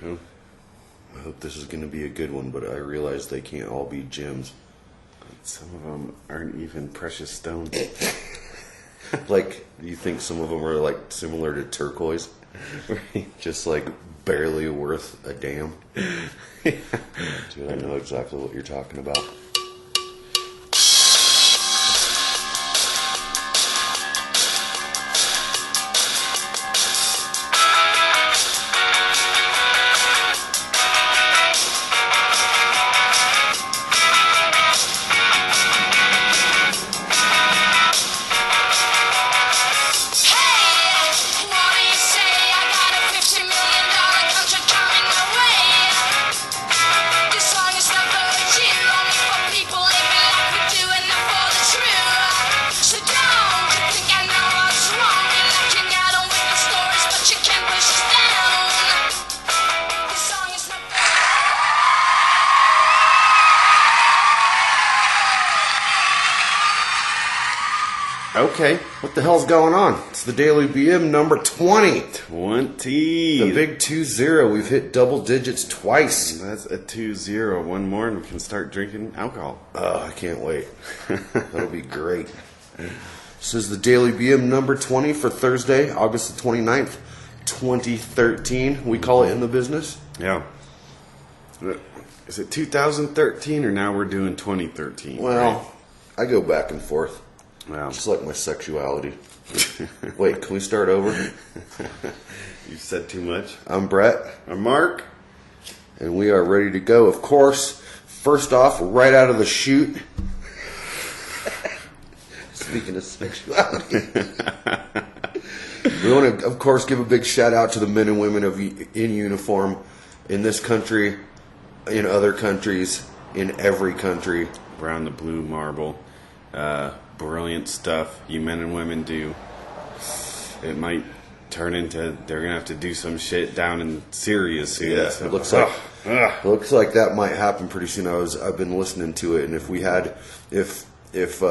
Oh. I hope this is going to be a good one, but I realize they can't all be gems. Some of them aren't even precious stones. Like, you think some of them are like similar to turquoise? Just like barely worth a damn. Dude, I know exactly what you're talking about. Okay, what the hell's going on? It's the Daily BM number 20. 20. The big 2-0. We've hit double digits twice. That's a 2-0. One more and we can start drinking alcohol. Oh, I can't wait. That'll be great. This is the Daily BM number 20 for Thursday, August the 29th, 2013. We call it in the business. Yeah. Is it 2013 or now we're doing 2013? Well, right? I go back and forth. Wow. Just like my sexuality. Wait, can we start over? You said too much. I'm Brett. I'm Mark. And we are ready to go. Of course, first off, right out of the chute. Speaking of sexuality. We want to, of course, give a big shout out to the men and women in uniform in this country, in other countries, in every country. Around the blue marble. Brilliant stuff you men and women do. It might turn into they're gonna have to do some shit down in Syria soon. Yeah, So, it looks like that might happen pretty soon. I've been listening to it, and if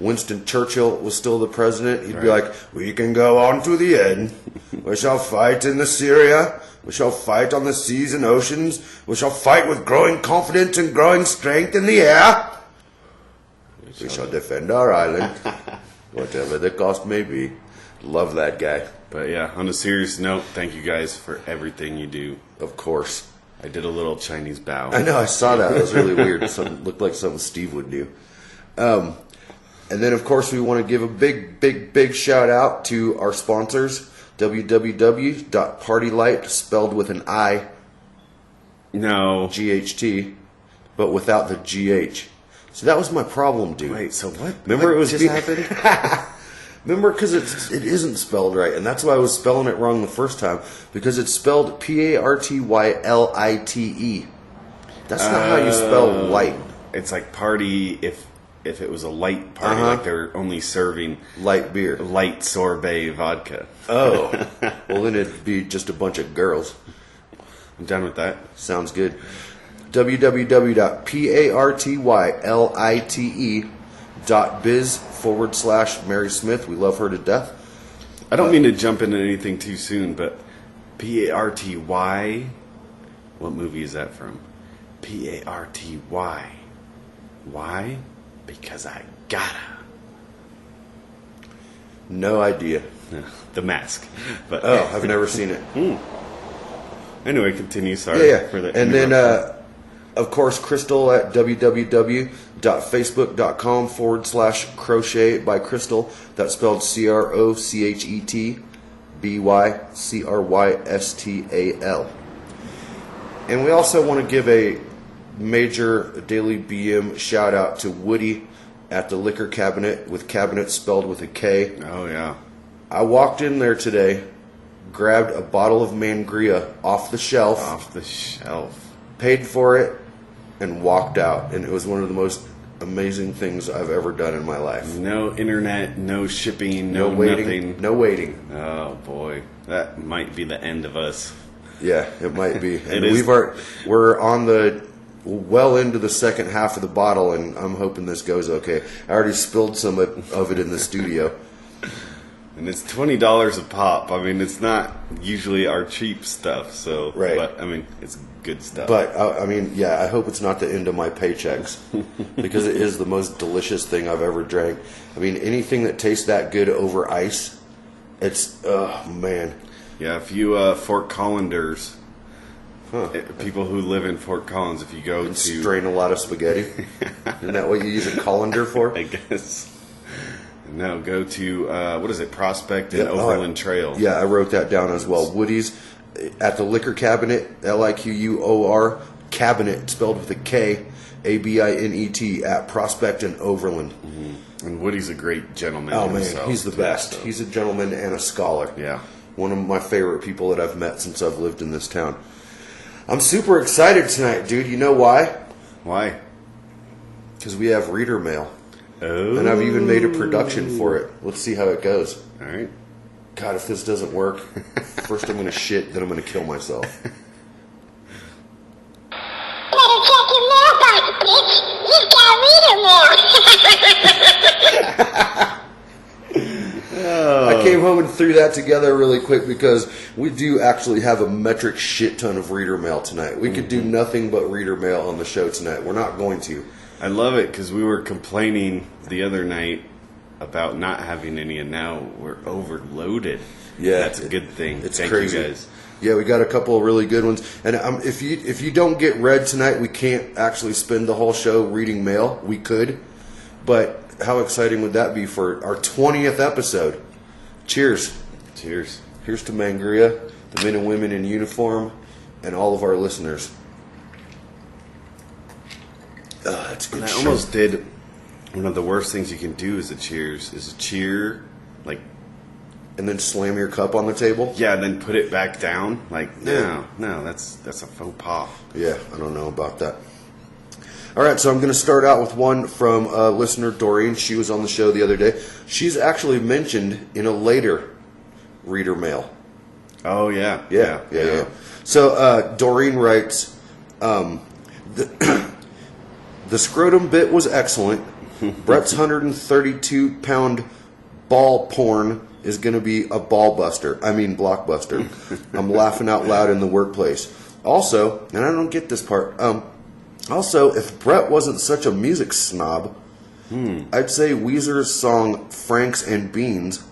Winston Churchill was still the president, he'd be like, "We can go on to the end. We shall fight in the Syria. We shall fight on the seas and oceans. We shall fight with growing confidence and growing strength in the air. We shall defend our island, whatever the cost may be." Love that guy. But yeah, on a serious note, thank you guys for everything you do. Of course. I did a little Chinese bow. I know, I saw that. It was really weird. It looked like something Steve would do. And then, of course, we want to give a big shout out to our sponsors, www.partylight, spelled with an I, No. GHT, but without the GH. So that was my problem, dude. Wait, so what? Remember, what it was just happened? Remember, because it isn't spelled right, and that's why I was spelling it wrong the first time, because it's spelled PARTYLITE. That's not how you spell light. It's like party if it was a light party, like they're only serving Light beer. light sorbet vodka. Oh. Well, then it'd be just a bunch of girls. I'm done with that. Sounds good. www.partyLite.biz/Mary Smith. We love her to death. I don't mean to jump into anything too soon, but PARTY. What movie is that from? PARTY. Why? Because I gotta. No idea. The Mask. But Oh, I've never seen it. Anyway, continue. Sorry. Yeah. For the And then, interruption. of course, Crystal at www.facebook.com/crochet by Crystal. That's spelled CROCHETBYCRYSTAL. And we also want to give a major Daily BM shout out to Woody at the Liquor Cabinet, with cabinet spelled with a K. Oh yeah. I walked in there today, grabbed a bottle of Mangria off the shelf, paid for it, and walked out. And it was one of the most amazing things I've ever done in my life. No internet, no shipping, no waiting. nothing. No waiting. Oh boy, that might be the end of us. Yeah, it might be. And is. we're on the well into the second half of the bottle, and I'm hoping this goes okay. I already spilled some of it in the studio. And it's $20 a pop. I mean, it's not usually our cheap stuff. So, Right. But I mean, it's good stuff. But I mean, yeah, I hope it's not the end of my paychecks because it is the most delicious thing I've ever drank. I mean, anything that tastes that good over ice, it's oh man. Yeah, if you Fort Collanders, people who live in Fort Collins, if you go to Strain a lot of spaghetti. Isn't that what you use a colander for? I guess. No, go to what is it, Prospect and Yeah, Overland Trail. Yeah, I wrote that down as well. Woody's at the Liquor Cabinet, Liquor Cabinet, spelled with a K, Abinet, at Prospect and Overland. And Woody's a great gentleman. Oh man, himself, he's the too, best. so. He's a gentleman and a scholar. Yeah. One of my favorite people that I've met since I've lived in this town. I'm super excited tonight, dude. You know why? Why? Because we have reader mail. Oh. And I've even made a production for it. Let's see how it goes. All right. God, if this doesn't work, first I'm going to shit, then I'm going to kill myself. Better check your mailbox, bitch. You've got reader mail. I came home and threw that together really quick because we do actually have a metric shit ton of reader mail tonight. We could do nothing but reader mail on the show tonight. We're not going to. I love it because we were complaining the other night about not having any, and now we're overloaded. Yeah, That's a good thing. It's Thank crazy. you guys. Yeah, we got a couple of really good ones. And if you don't get read tonight, we can't actually spend the whole show reading mail. We could, but how exciting would that be for our 20th episode? Cheers. Cheers. Here's to Mangria, the men and women in uniform, and all of our listeners. That's a good And I show. almost did one of the worst things you can do is a cheer, like, And then slam your cup on the table? yeah, and then put it back down. Like, no, that's a faux pas. Yeah, I don't know about that. All right, so I'm going to start out with one from listener Doreen. She was on the show the other day. She's actually mentioned in a later reader mail. Oh, yeah. Yeah. So Doreen writes, the scrotum bit was excellent. Brett's 132-pound ball porn is going to be a blockbuster. I'm laughing out loud in the workplace. Also, and I don't get this part, also, if Brett wasn't such a music snob, I'd say Weezer's song Franks and Beans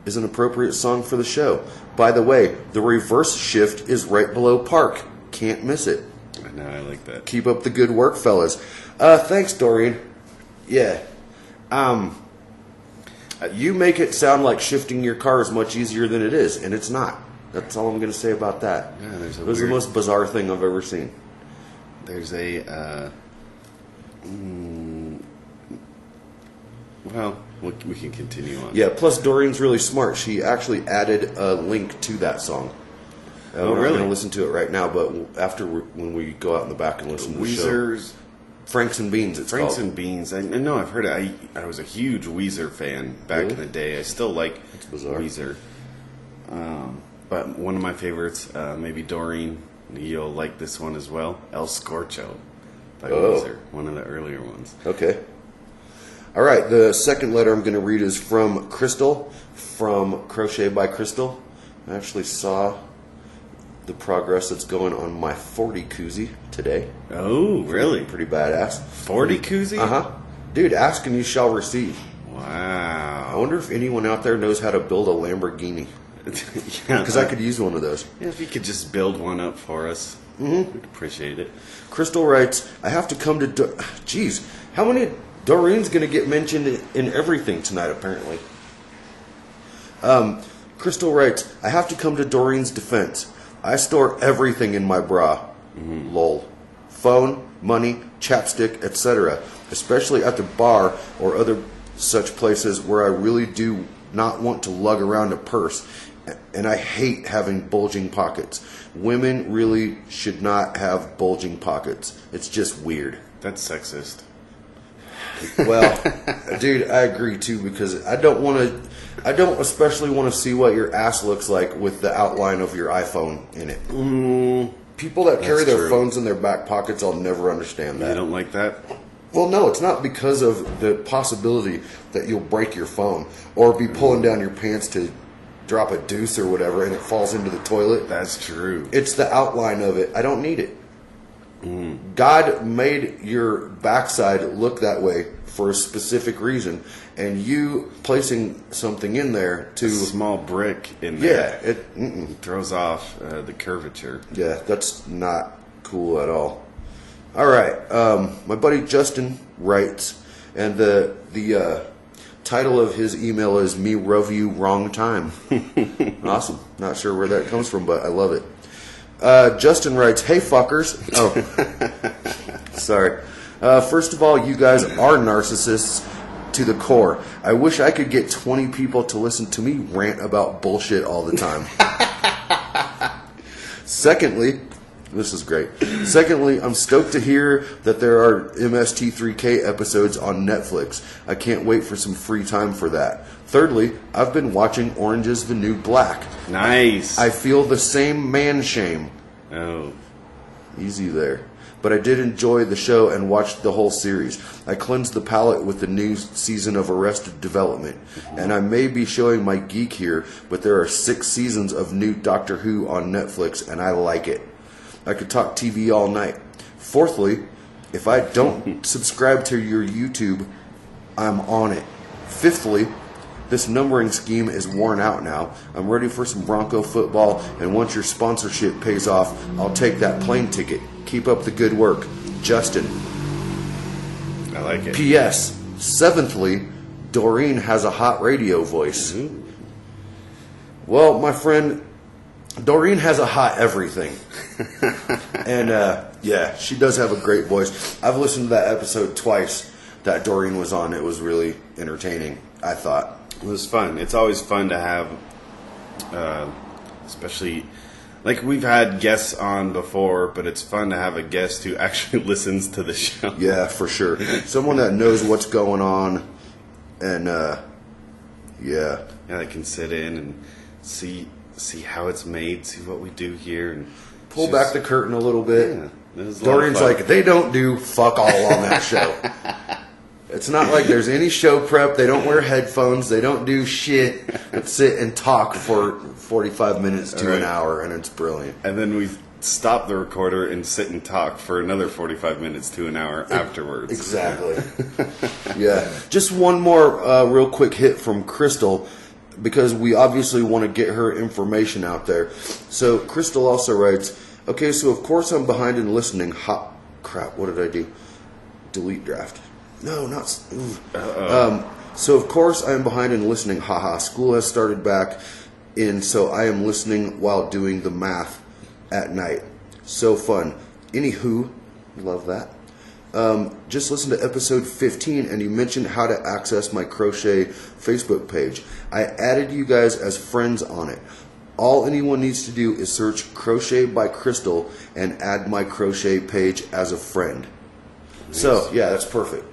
is an appropriate song for the show. By the way, the reverse shift is right below Park. Can't miss it. I know, I like that. Keep up the good work, fellas. Thanks, Doreen. Yeah. You make it sound like shifting your car is much easier than it is, and it's not. That's all I'm going to say about that. Yeah, there's a it was weird- the most bizarre thing I've ever seen. There's a, well, we can continue on. Yeah, plus Doreen's really smart. She actually added a link to that song. Oh, we're really? going to listen to it right now, but when we go out in the back and listen to the show. Weezer's Franks and Beans, it's Franks called. and Beans. I know I've heard it. I was a huge Weezer fan back Really? in the day. I still like bizarre. Weezer. But one of my favorites, maybe Doreen, you'll like this one as well. El Scorcho by Weezer. One of the earlier ones. Okay. All right, the second letter I'm going to read is from Crystal, from Crochet by Crystal. I actually saw the progress that's going on my 40 koozie today. Oh, really? Pretty badass. 40 koozie? Uh-huh. Dude, ask and you shall receive. I Wow. wonder if anyone out there knows how to build a Lamborghini. Yeah, Because I could use one of those. Yeah, if you could just build one up for us, we'd appreciate it. Crystal writes, I have to come to... Jeez, how many... Doreen's going to get mentioned in everything tonight, apparently. Crystal writes, I have to come to Doreen's defense. I store everything in my bra. Lol. Phone, money, chapstick, etc. Especially at the bar or other such places where I really do not want to lug around a purse. And I hate having bulging pockets. Women really should not have bulging pockets. It's just weird. That's sexist. Well, dude, I agree too because I don't especially want to see what your ass looks like with the outline of your iPhone in it. People that carry That's their true. phones in their back pockets, I'll never understand You that. don't like that? Well, no, it's not because of the possibility that you'll break your phone or be pulling down your pants to drop a deuce or whatever and it falls into the toilet. That's true. It's the outline of it. I don't need it. God made your backside look that way for a specific reason, and you placing something in there to A small brick in yeah, there it throws off the curvature. yeah, that's not cool at all. All right, my buddy Justin writes, and the title of his email is "Me Rove You Wrong Time." Awesome. Not sure where that comes from, but I love it. Justin writes, "Hey fuckers." Oh, sorry. First of all, you guys are narcissists to the core. I wish I could get 20 people to listen to me rant about bullshit all the time. Secondly, this is great. Secondly, I'm stoked to hear that there are MST3K episodes on Netflix. I can't wait for some free time for that. Thirdly, I've been watching Orange is the New Black. Nice. I feel the same man shame. Oh, Easy there. But I did enjoy the show and watched the whole series. I cleansed the palate with the new season of Arrested Development. And I may be showing my geek here, but there are 6 seasons of new Doctor Who on Netflix, and I like it. I could talk TV all night. Fourthly, if I don't subscribe to your YouTube, I'm on it. Fifthly, this numbering scheme is worn out now. I'm ready for some Bronco football, and once your sponsorship pays off, I'll take that plane ticket. Keep up the good work. Justin. I like it. P.S. Seventhly, Doreen has a hot radio voice. Well, my friend, Doreen has a hot everything. And, yeah, she does have a great voice. I've listened to that episode twice that Doreen was on. It was really entertaining, I thought. It was fun. It's always fun to have, especially, like we've had guests on before, but it's fun to have a guest who actually listens to the show. Yeah, for sure. Someone that knows what's going on, and yeah, Yeah, they can sit in and see how it's made, see what we do here, and pull back the curtain a little bit. Yeah, it was a lot of Doreen's fun. like, they don't do fuck all on that show. It's not like there's any show prep. They don't wear headphones. They don't do shit but sit and talk for 45 minutes to an Right. hour, and it's brilliant. And then we stop the recorder and sit and talk for another 45 minutes to an hour afterwards. Exactly. Yeah. Just one more real quick hit from Crystal, because we obviously want to get her information out there. So Crystal also writes, okay, so of course I'm behind in listening. Crap, what did I do? Delete draft. No, not... so of course I am behind in listening. Haha, school has started back in, so I am listening while doing the math at night. So fun. Anywho, love that. Just listen to episode 15, and you mentioned how to access my crochet Facebook page. I added you guys as friends on it. All anyone needs to do is search Crochet by Crystal and add my crochet page as a friend. Nice. So, yeah, that's perfect.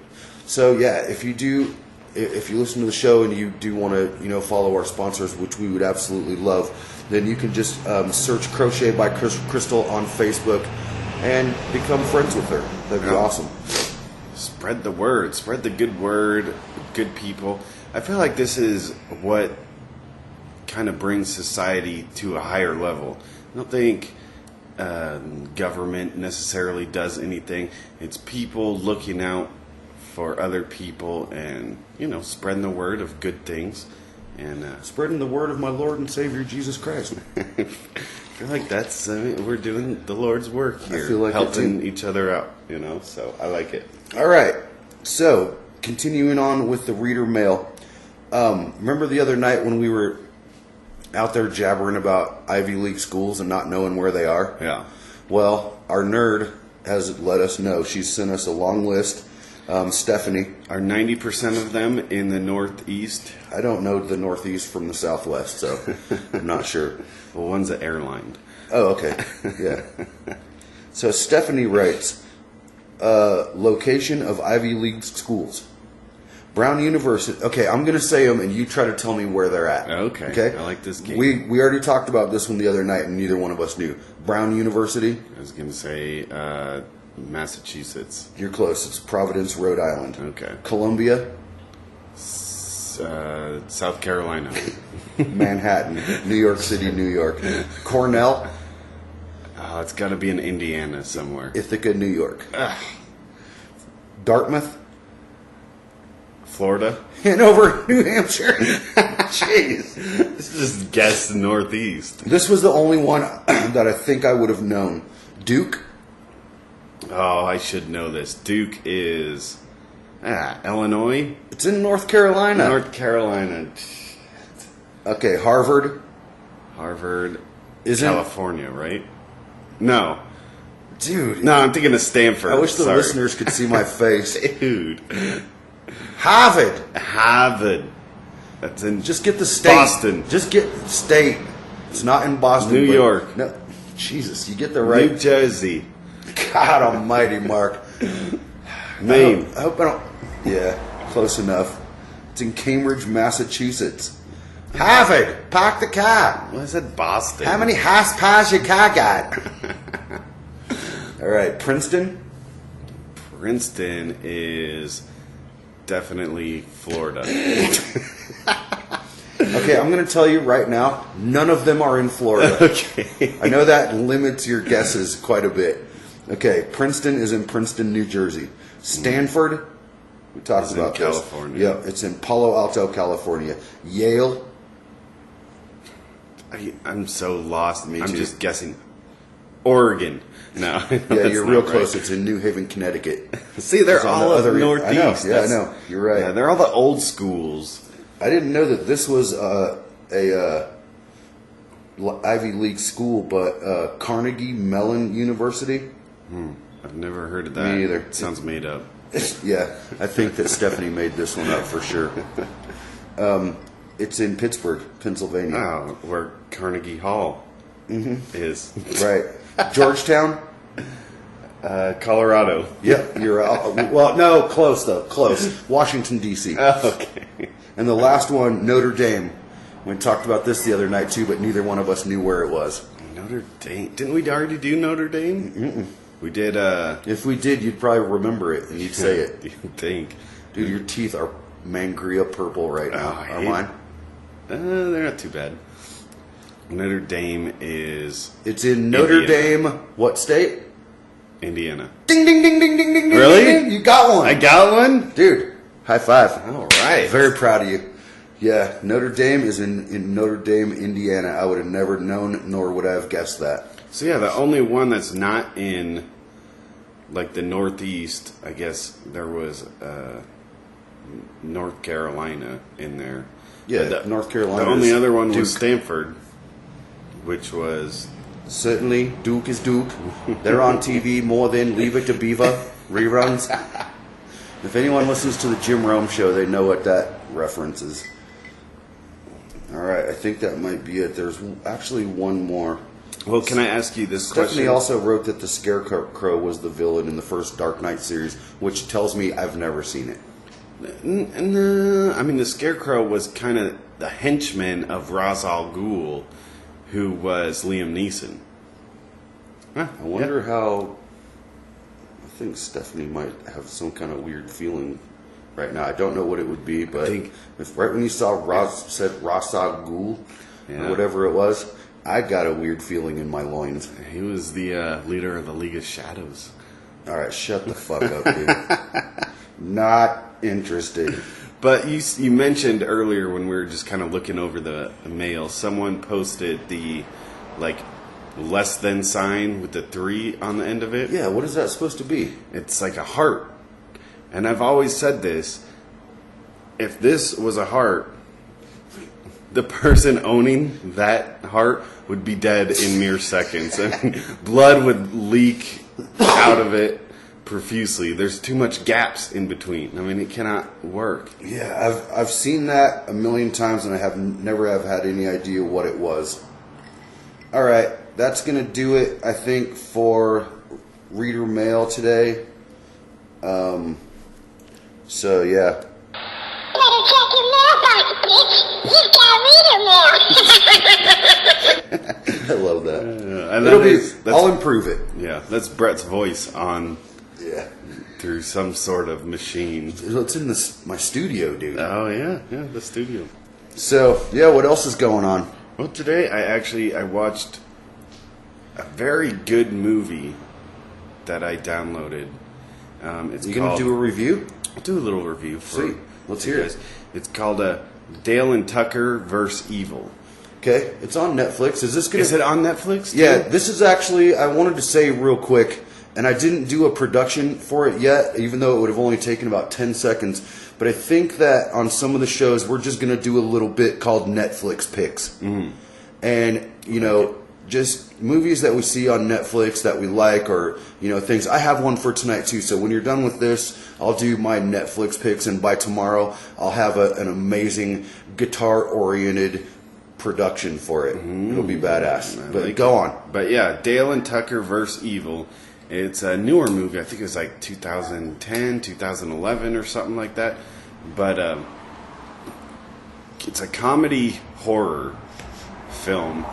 So, yeah, if you listen to the show and you do want to, follow our sponsors, which we would absolutely love, then you can just search Crochet by Crystal on Facebook and become friends with her. That'd be awesome. Spread the word. Spread the good word. Good people. I feel like this is what kind of brings society to a higher level. I don't think government necessarily does anything. It's people looking out for other people and, spreading the word of good things. And Spreading the word of my Lord and Savior, Jesus Christ. I feel like that's, we're doing the Lord's work here. I feel like helping each other out, so I like it. All right. So, continuing on with the reader mail. Remember the other night when we were out there jabbering about Ivy League schools and not knowing where they are? Yeah. Well, our nerd has let us know. She's sent us a long list. Stephanie. Are 90% of them in the Northeast? I don't know the Northeast from the Southwest, so I'm not sure. Well, one's an airline. Oh, okay. Yeah. So Stephanie writes, location of Ivy League schools. Brown University. Okay, I'm going to say them, and you try to tell me where they're at. Okay. I like this game. We already talked about this one the other night, and neither one of us knew. Brown University. I was going to say Massachusetts. You're close. It's Providence, Rhode Island. Okay. Columbia, South Carolina. Manhattan, New York City, New York. Cornell, It's got to be in Indiana somewhere. Ithaca, New York. Dartmouth, Florida. Hanover, New Hampshire. Jeez. Just guess northeast. This was the only one that I think I would have known. Duke, Oh, I should know this. Duke is Illinois, it's in North Carolina. North Carolina, Okay, Harvard, Harvard, Isn't- California, right? No, dude. no, I'm thinking of Stanford. I wish the Sorry. listeners could see my face. Dude, Harvard. Harvard. That's in Just get the state. Boston. Just get state. It's not in Boston. New but- York. No, Jesus, you get the New right. Jersey, God Almighty, Mark. Maine. I hope I don't. Yeah, close enough. It's in Cambridge, Massachusetts. Harvard, park the car. Well, I said Boston. How many horsepower your car got? All right, Princeton. Princeton is definitely Florida. Okay, I'm going to tell you right now, none of them are in Florida. Okay. I know that limits your guesses quite a bit. Okay, Princeton is in Princeton, New Jersey. Stanford, we talked It's in about this. California. Yep, it's in Palo Alto, California. Yale, I'm so lost. Me I'm too. just guessing. Oregon. No. yeah, that's you're not real right. close. It's in New Haven, Connecticut. See, they're It's on all the up other- northeast. I know, yeah, That's- I know. You're right. Yeah, they're all the old schools. I didn't know that this was a Ivy League school, but Carnegie Mellon University. I've never heard of that. Me either. It sounds made up. Yeah, I think that Stephanie made this one up for sure. It's in Pittsburgh, Pennsylvania. Oh, where Carnegie Hall is. Right. Georgetown? Colorado. Yep, you're well, no, close though. Close. Washington, D.C. Okay. And the last one, Notre Dame. We talked about this the other night too, but neither one of us knew where it was. Notre Dame. Didn't we already do Notre Dame? Mm-mm. We did, If we did, you'd probably remember it and you'd say it. You think. Dude, your teeth are mangria purple right now. Oh, I Are hate- mine? They're not too bad. Notre Dame is It's in Notre Indiana. Dame. What state? Indiana. Ding, ding, ding, ding, ding, ding, ding. Really? ding, ding. You got one. I got one? Dude, high five. All right. Very proud of you. Yeah, Notre Dame is in Notre Dame, Indiana. I would have never known, nor would I have guessed that. So yeah, the only one that's not in like the Northeast, I guess there was North Carolina in there. Yeah, But North Carolina The only is other one was Duke. Stanford, which was Certainly, Duke is Duke. They're on TV more than Leave It to Beaver reruns. If anyone listens to the Jim Rome show, they know what that reference is. All right, I think that might be it. There's actually one more. well. Can I ask you this Stephanie question? also wrote that the Scarecrow was the villain in the first Dark Knight series, which tells me I've never seen it. No, I mean the Scarecrow was kind of the henchman of Ra's al Ghul, who was Liam Neeson. Huh, I wonder how. I think Stephanie might have some kind of weird feeling right now. I don't know what it would be, but think- if right when you saw said Ra's al Ghul Yeah. or whatever it was, I got a weird feeling in my loins. He was the leader of the League of Shadows. All right, shut the fuck up, dude. Not interested. But you mentioned earlier when we were just kind of looking over the mail, someone posted the like less than sign with the 3 on the end of it. Yeah, what is that supposed to be? It's like a heart. And I've always said this, if this was a heart, the person owning that heart would be dead in mere seconds. And blood would leak out of it profusely. There's too much gaps in between. I mean, it cannot work. Yeah, I've seen that a million times, and I have never have had any idea what it was. All right, that's gonna do it, I think, for reader mail today. So yeah, Better check your mailbox, bitch. You've got reader mail. I love that. And It'll be. that's I'll improve it. yeah, that's Brett's voice on Yeah. through some sort of machine. It's in my studio, dude. Oh yeah, the studio. So, yeah, what else is going on? Well, today I watched a very good movie that I downloaded. It's You gonna called, do a review? I'll do a little review for Sweet. Let's hear it. It's called Dale and Tucker vs. Evil. Okay, it's on Netflix. Is this gonna? Is it on Netflix? Too? Yeah, this is actually. I wanted to say real quick, and I didn't do a production for it yet, even though it would have only taken about 10 seconds. But I think that on some of the shows, we're just gonna do a little bit called Netflix picks, and just movies that we see on Netflix that we like, or things. I have one for tonight too. So when you're done with this, I'll do my Netflix picks, and by tomorrow, I'll have an amazing guitar-oriented production for it. It'll be badass. But go on. But yeah, Dale and Tucker vs. Evil. It's a newer movie. I think it was like 2010, 2011 or something like that. But it's a comedy horror film,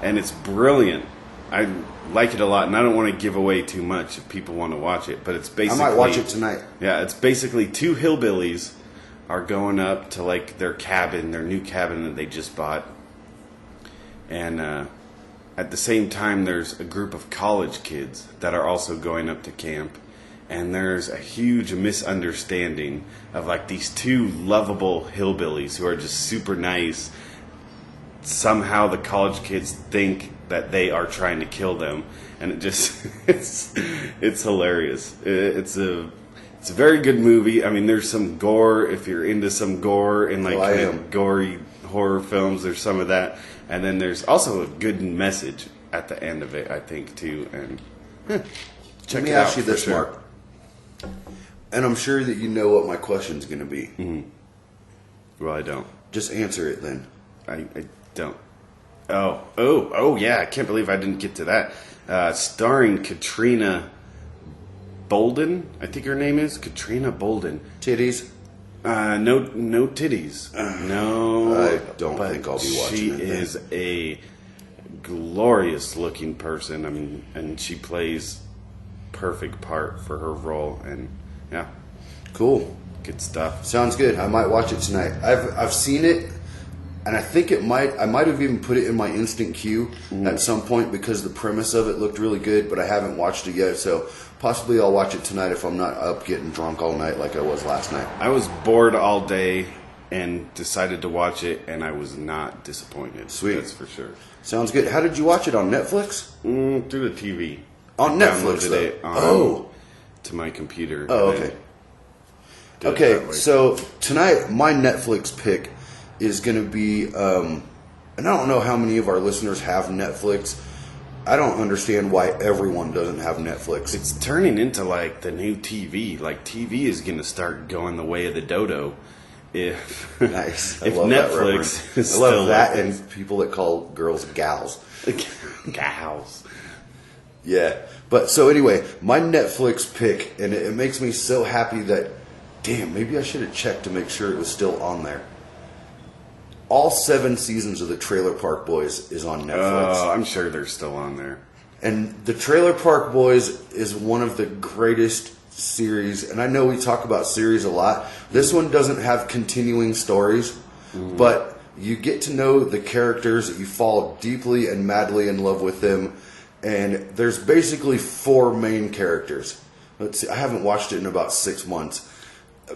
and it's brilliant. I like it a lot, and I don't want to give away too much if people want to watch it. But it's basically, I might watch it tonight. Yeah, it's basically two hillbillies are going up to like their new cabin that they just bought. And at the same time, there's a group of college kids that are also going up to camp. And there's a huge misunderstanding of like these two lovable hillbillies who are just super nice. Somehow the college kids think that they are trying to kill them. And it just, it's hilarious. It's a very good movie. I mean, there's some gore. If you're into some gore and like gory horror films, there's some of that. And then there's also a good message at the end of it, I think, too. And Let me ask you this, Mark. And I'm sure that you know what my question's going to be. Mm-hmm. Well, I don't. Just answer it then. I don't. Oh, yeah. I can't believe I didn't get to that. Starring Katrina Bolden, I think her name is. Katrina Bolden. Titties? No titties. No. I don't think I'll be watching she it. She is a glorious looking person. I mean, and she plays perfect part for her role. And yeah, cool, good stuff. Sounds good. I might watch it tonight. I've seen it, and I think I might have even put it in my instant queue at some point because the premise of it looked really good. But I haven't watched it yet, so possibly I'll watch it tonight if I'm not up getting drunk all night like I was last night. I was bored all day and decided to watch it, and I was not disappointed. Sweet. That's for sure. Sounds good. How did you watch it? On Netflix? Through the TV. On Netflix, Downloaded it to my computer. Oh, okay. Okay, so tonight my Netflix pick is going to be, and I don't know how many of our listeners have Netflix. I don't understand why everyone doesn't have Netflix. It's turning into like the new TV. Like TV is going to start going the way of the dodo. If nice, if Netflix is I love still that, like and people that call girls gals. Gals. Yeah, but so anyway, my Netflix pick, and it makes me so happy that, damn, maybe I should have checked to make sure it was still on there. All 7 seasons of the Trailer Park Boys is on Netflix. I'm sure they're still on there. And the Trailer Park Boys is one of the greatest series, and I know we talk about series a lot. This one doesn't have continuing stories, but you get to know the characters, you fall deeply and madly in love with them, and there's basically 4 main characters. Let's see, I haven't watched it in about 6 months,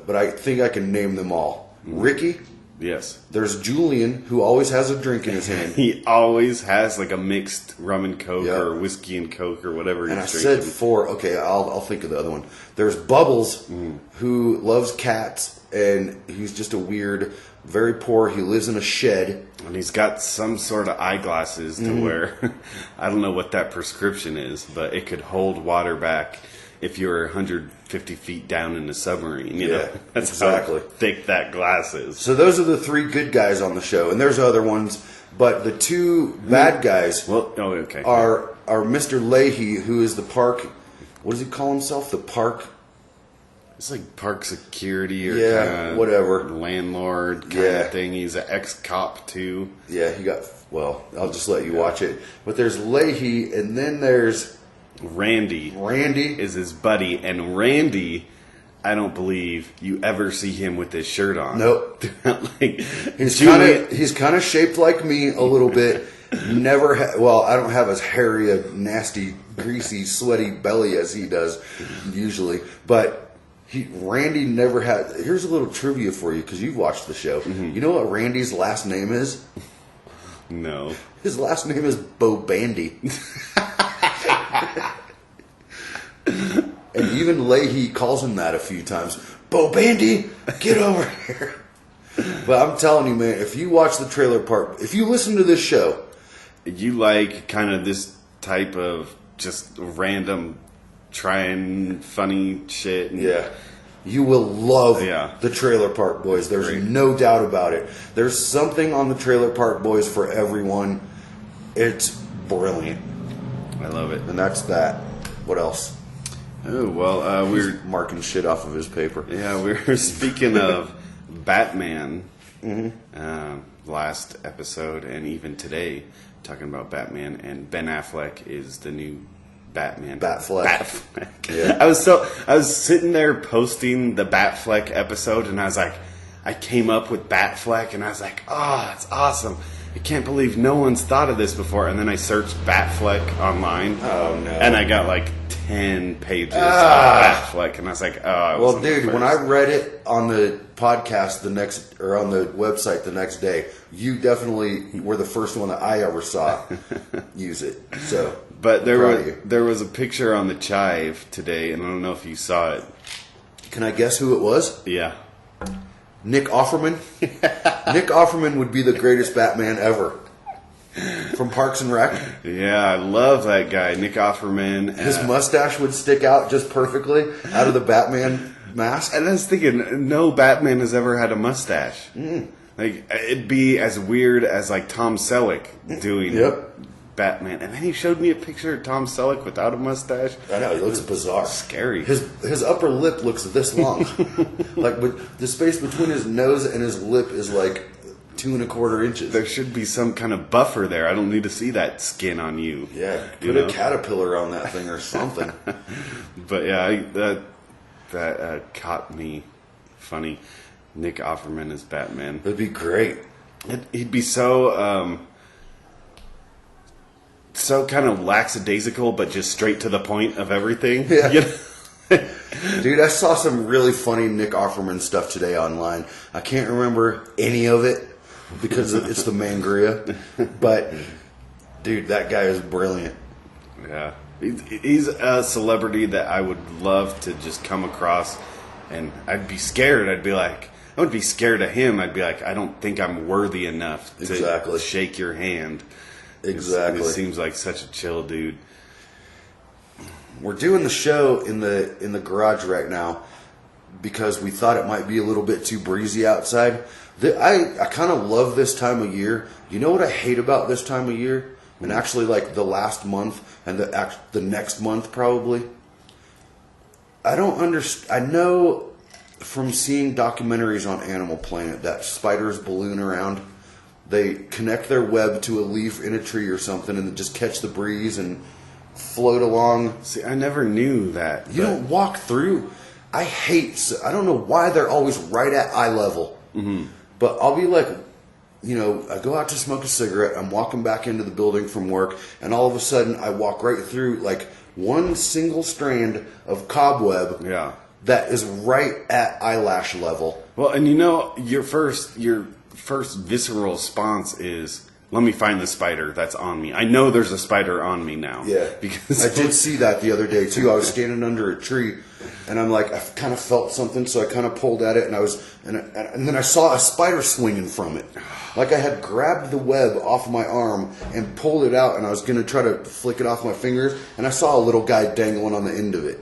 but I think I can name them all. Ricky. Yes. There's Julian, who always has a drink in his hand. He always has like a mixed rum and coke or whiskey and coke or whatever And he's I drinking. said 4. Okay, I'll think of the other one. There's Bubbles, who loves cats, and he's just a weird, very poor. He lives in a shed. And he's got some sort of eyeglasses to wear. I don't know what that prescription is, but it could hold water back if you're 150 feet down in a submarine. You know? That's exactly how thick that glass is. So those are the 3 good guys on the show, and there's other ones, but the 2 bad guys are Mr. Leahy, who is the park. What does he call himself? The park. It's like park security or whatever landlord kind of thing. He's an ex-cop too. Yeah, he got. Well, I'll just let you watch it. But there's Leahy, and then there's Randy Randy. is his buddy, and Randy, I don't believe you ever see him with his shirt on. Nope. Like, He's Julie- kind of shaped like me a little bit. Never, well, I don't have as hairy, a nasty, greasy, sweaty belly as he does usually. But Randy never had. Here's a little trivia for you because you've watched the show. You know what Randy's last name is? No. His last name is Bo Bandy. And even Leahy calls him that a few times. Bo Bandy, get over here. But I'm telling you, man, if you watch the Trailer Park, if you listen to this show, You like kind of this type of just random trying funny shit. And you will love Yeah. the Trailer Park Boys. There's Great. no doubt about it. There's something on the Trailer Park Boys for everyone. It's brilliant. I love it. And that's that. What else? Oh, well, we're Marking shit off of his paper. Yeah, we were speaking of Batman last episode, and even today, talking about Batman, and Ben Affleck is the new Batman. Batfleck. Batfleck. Yeah. I was sitting there posting the Batfleck episode, and I was like, I came up with Batfleck, and I was like, oh, that's awesome. I can't believe no one's thought of this before. And then I searched Batfleck online. Oh, no. And I got like 10 pages of Batfleck, and I was like, oh, I Well, wasn't dude, the when I first. read it on the podcast on the website the next day, you definitely were the first one that I ever saw use it. So, But there proud was of you. there was a picture on the Chive today, and I don't know if you saw it. Can I guess who it was? Yeah. Nick Offerman. Nick Offerman would be the greatest Batman ever. From Parks and Rec. Yeah, I love that guy, Nick Offerman. His mustache would stick out just perfectly out of the Batman mask. And I was thinking, no Batman has ever had a mustache. Like, it'd be as weird as like Tom Selleck doing Yep. Batman. And then he showed me a picture of Tom Selleck without a mustache. I know, he looks bizarre. Scary. His upper lip looks this long. Like, but the space between his nose and his lip is like 2 1/4 inches. There should be some kind of buffer there. I don't need to see that skin on you. Yeah, You put a know? caterpillar on that thing or something. But yeah, that caught me funny. Nick Offerman as Batman. That'd be great. He'd be so kind of lackadaisical, but just straight to the point of everything. Yeah. You know? Dude, I saw some really funny Nick Offerman stuff today online. I can't remember any of it because it's the Mangria. But, dude, that guy is brilliant. Yeah. He's a celebrity that I would love to just come across, and I'd be scared. I would be scared of him. I'd be like, I don't think I'm worthy enough to Exactly. shake your hand. Exactly. He seems like such a chill dude. We're doing the show in the garage right now because we thought it might be a little bit too breezy outside. I kind of love this time of year. You know what I hate about this time of year? And actually, like the last month and the next month probably. I don't understand. I know from seeing documentaries on Animal Planet that spiders balloon around. They connect their web to a leaf in a tree or something and just catch the breeze and float along. See, I never knew that. You don't walk through. I don't know why they're always right at eye level. Mm-hmm. But I'll be like, I go out to smoke a cigarette. I'm walking back into the building from work, and all of a sudden I walk right through like one single strand of cobweb. Yeah. That is right at eyelash level. Well, and your first visceral response is, let me find the spider that's on me. I know there's a spider on me now. Yeah, because I did see that the other day too. I was standing under a tree, and I'm like, I kind of felt something, so I kind of pulled at it, and then I saw a spider swinging from it. Like I had grabbed the web off my arm and pulled it out, and I was going to try to flick it off my fingers, and I saw a little guy dangling on the end of it.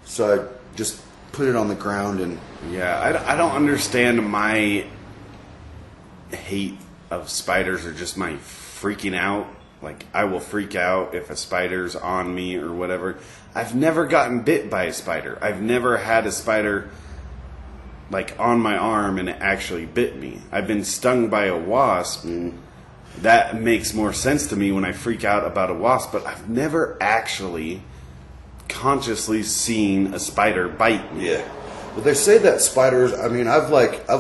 So I just put it on the ground and. Yeah, I don't understand my hate of spiders or just my freaking out. Like, I will freak out if a spider's on me or whatever. I've never gotten bit by a spider. I've never had a spider, like, on my arm and it actually bit me. I've been stung by a wasp. That makes more sense to me when I freak out about a wasp, but I've never actually consciously seen a spider bite me. Yeah. But they say that spiders, I mean, I've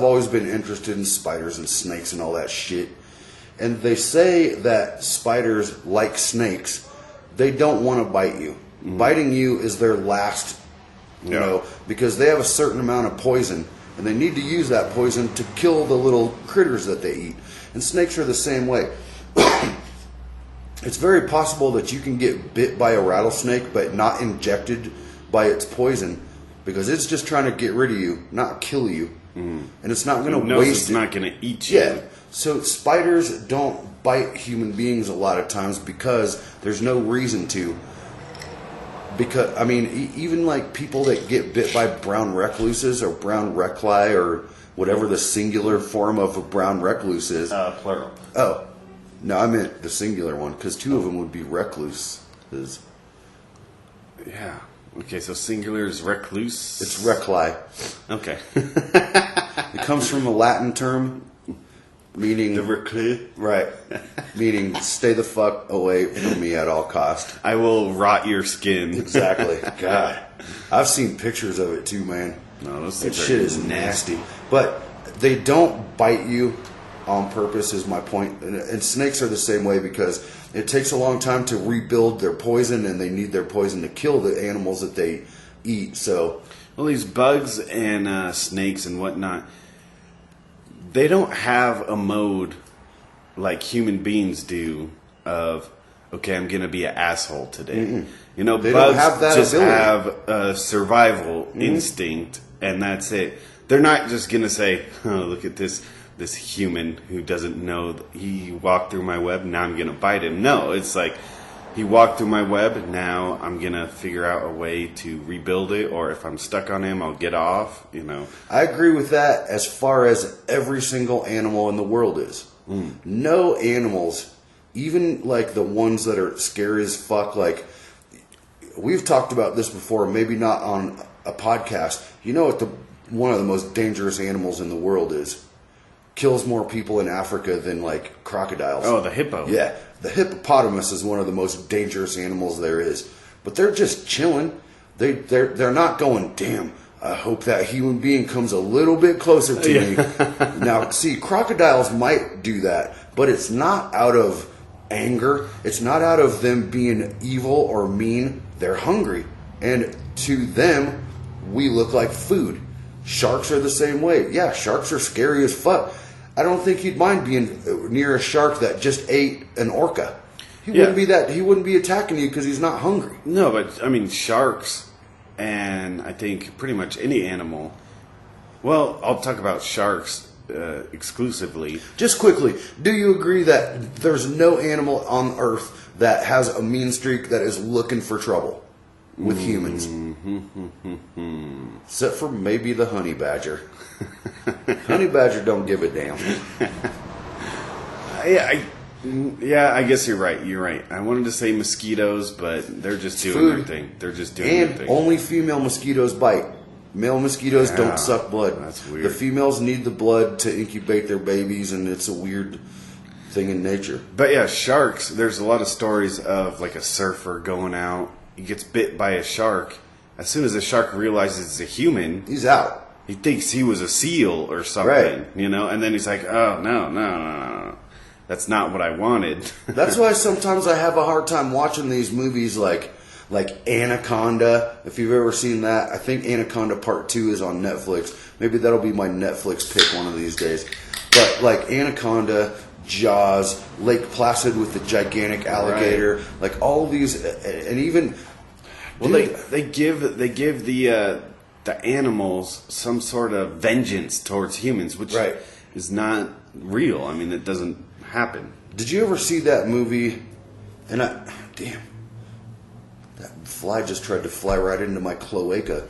always been interested in spiders and snakes and all that shit. And they say that spiders, like snakes, they don't want to bite you. Biting you is their last, you know, because they have a certain amount of poison and they need to use that poison to kill the little critters that they eat. And snakes are the same way. It's very possible that you can get bit by a rattlesnake but not injected by its poison because it's just trying to get rid of you, not kill you. And it's not going to waste It's not going to eat you. Yeah. So spiders don't bite human beings a lot of times because there's no reason to. Because, I mean, even like people that get bit by brown recluses or brown recli or whatever the singular form of a brown recluse is. Plural. Oh. No, I meant the singular one because two of them would be recluses. Yeah. Okay, so singular is recluse. It's recli. Okay. It comes from a Latin term meaning... The recluse. Right. Meaning stay the fuck away from me at all cost. I will rot your skin. Exactly. God. I've seen pictures of it too, man. No, those That things are shit is nasty. But they don't bite you on purpose is my point. And snakes are the same way because it takes a long time to rebuild their poison and they need their poison to kill the animals that they eat. So, well, these bugs and snakes and whatnot, they don't have a mode like human beings do of, okay, I'm going to be an asshole today. You know, They bugs don't have that just ability. have a survival instinct, and that's it. They're not just going to say, oh, look at this human who doesn't know that he walked through my web, now I'm going to bite him. No, it's like, he walked through my web, now I'm going to figure out a way to rebuild it, or if I'm stuck on him, I'll get off, you know. I agree with that as far as every single animal in the world is. No animals, even like the ones that are scary as fuck, like we've talked about this before, maybe not on a podcast. You know what one of the most dangerous animals in the world is? Kills more people in Africa than like crocodiles. Oh, the hippo. Yeah, the hippopotamus is one of the most dangerous animals there is. But they're just chilling. They're not going, damn, I hope that human being comes a little bit closer to me. Now, see, crocodiles might do that, but it's not out of anger. It's not out of them being evil or mean. They're hungry. And to them, we look like food. Sharks are the same way. Yeah, sharks are scary as fuck. I don't think he'd mind being near a shark that just ate an orca. He wouldn't be attacking you because he's not hungry. No, but I mean sharks, and I think pretty much any animal. Well, I'll talk about sharks exclusively. Just quickly, do you agree that there's no animal on Earth that has a mean streak that is looking for trouble with humans? Except for maybe the honey badger. Honey badger don't give a damn. I guess you're right. You're right. I wanted to say mosquitoes, but they're just doing food. their thing. They're just doing their And thing. only female mosquitoes bite. Male mosquitoes Yeah, don't suck blood. that's weird. The females need the blood to incubate their babies, and it's a weird thing in nature. But yeah, sharks. There's a lot of stories of like a surfer going out. He gets bit by a shark. As soon as the shark realizes it's a human, He's out. he thinks he was a seal or something, Right. you know? And then he's like, oh, no. That's not what I wanted. That's why sometimes I have a hard time watching these movies like Anaconda. If you've ever seen that, I think Anaconda Part 2 is on Netflix. Maybe that'll be my Netflix pick one of these days. But like Anaconda, Jaws, Lake Placid with the gigantic alligator, like all these, and even Well, dude, they give the animals some sort of vengeance towards humans, which Right. is not real. I mean, it doesn't happen. did you ever see that movie? And damn, that fly just tried to fly right into my cloaca.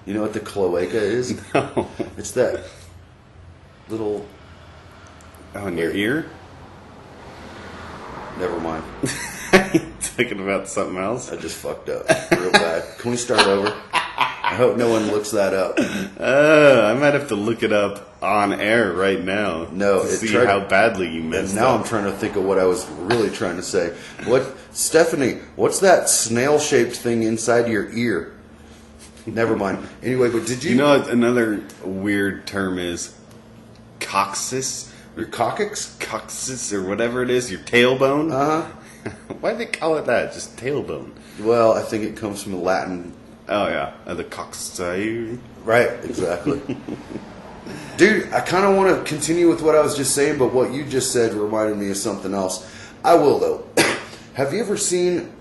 You know what the cloaca is? No. It's that little. Oh, in your ear? Never mind. Thinking about something else? I just fucked up real bad. Can we start over? I hope no one looks that up. I might have to look it up on air right now. No, to it see tried- how badly you messed And now up. I'm trying to think of what I was really trying to say. Stephanie, what's that snail-shaped thing inside your ear? Never mind. Anyway, but did you... You know what another weird term is? Coccyx? your coccyx? Coccyx or whatever it is, your tailbone? Uh-huh. Why do they call it that? Just tailbone. Well, I think it comes from the Latin. Oh, yeah. The coccyx. Right, exactly. Dude, I kind of want to continue with what I was just saying, but what you just said reminded me of something else. I will, though. Have you ever seen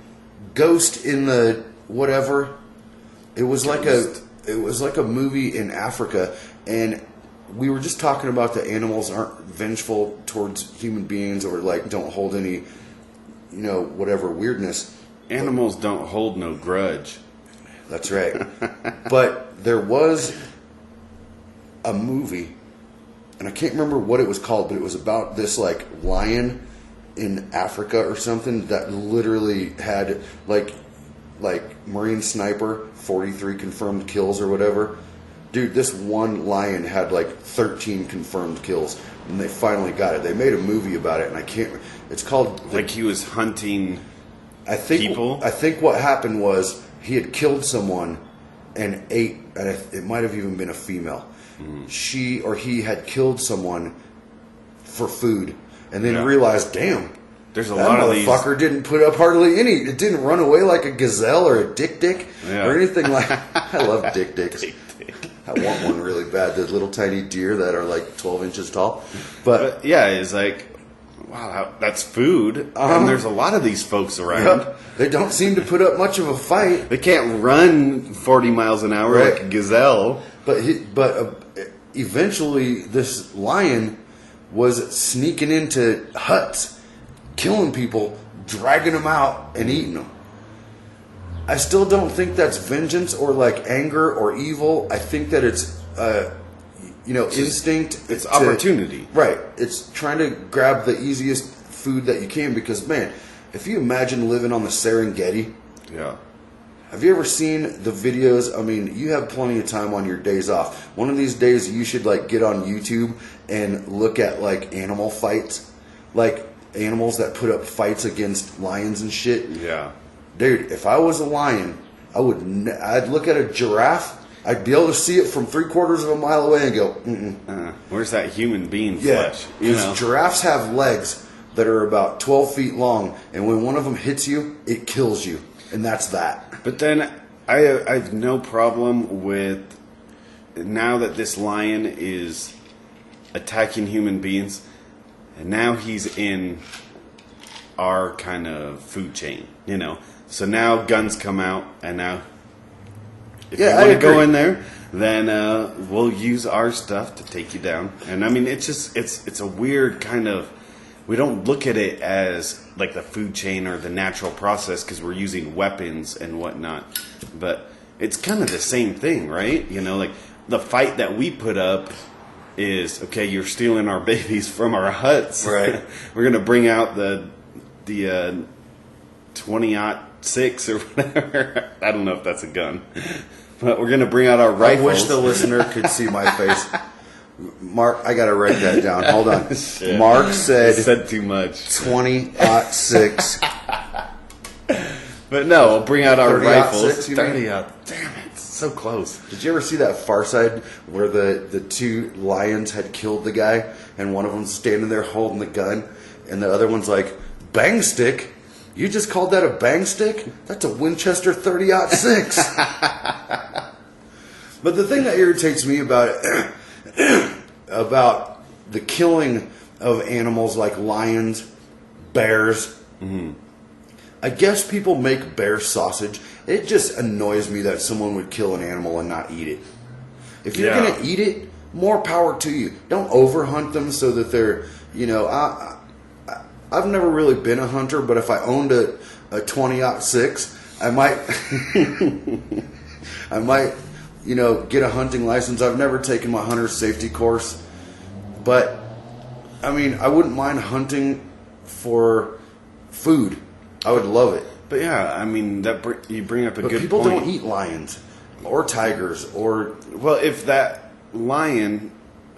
Ghost in the whatever? It was like a movie in Africa, and we were just talking about the animals aren't vengeful towards human beings or like don't hold any, whatever weirdness. Animals don't hold no grudge. That's right. But there was a movie, and I can't remember what it was called, but it was about this like lion in Africa or something that literally had like Marine Sniper 43 confirmed kills or whatever. Dude, this one lion had like 13 confirmed kills, and they finally got it. They made a movie about it, and I can't. It's called Like he was hunting. I think people? I think what happened was he had killed someone and ate, and it might have even been a female. She or he had killed someone for food, and then Yeah. realized, damn, There's a that lot of these. motherfucker didn't put up hardly any. It didn't run away like a gazelle or a dick Yeah. or anything like. I love dicks. Dick. I want one really bad. The little tiny deer that are like 12 inches tall, but But yeah, it's like, wow, that's food. And there's a lot of these folks around. they don't seem to put up much of a fight. They can't run 40 miles an hour Right. like a gazelle. But eventually, this lion was sneaking into huts, killing people, dragging them out, and eating them. I still don't think that's vengeance or like anger or evil. I think that it's, instinct. It's opportunity. Right. It's trying to grab the easiest food that you can because, man, if you imagine living on the Serengeti, Yeah. have you ever seen the videos? I mean, you have plenty of time on your days off. One of these days you should like get on YouTube and look at like animal fights. Like animals that put up fights against lions and shit. Yeah. Dude, if I was a lion, I'd look at a giraffe. I'd be able to see it from 3/4 of a mile away and go, Where's that human being yeah. flesh? Because giraffes have legs that are about 12 feet long, and when one of them hits you, it kills you. And that's that. But then I have no problem with now that this lion is attacking human beings, and now he's in our kind of food chain, So now guns come out, and now if Yeah, you I want to go agree. in there, then we'll use our stuff to take you down. And I mean, it's just it's a weird kind of. We don't look at it as like the food chain or the natural process because we're using weapons and whatnot. But it's kind of the same thing, right? Like the fight that we put up is, okay, you're stealing our babies from our huts. Right. We're going to bring out the 20-06 or whatever. I don't know if that's a gun. But we're going to bring out our I rifles. wish the listener could see my face. Mark, I gotta write that down. Hold on. Shit. Mark I said said too much. 20-06. But no, we'll bring out our 30-06, rifles. you mean? 30 out. Damn it, so close. Did you ever see that Far Side where the two lions had killed the guy and one of them's standing there holding the gun and the other one's like, bang stick? You just called that a bang stick? That's a Winchester 30-06. But the thing that irritates me about it, about the killing of animals like lions, bears, I guess people make bear sausage. It just annoys me that someone would kill an animal and not eat it. If you're Yeah. going to eat it, more power to you. Don't overhunt them so that they're, I've never really been a hunter, but if I owned a 20-06, I might, get a hunting license. I've never taken my hunter's safety course, but I mean, I wouldn't mind hunting for food. I would love it. But yeah, I mean, you bring up a But good people point. don't eat lions. or tigers, or Well, if that lion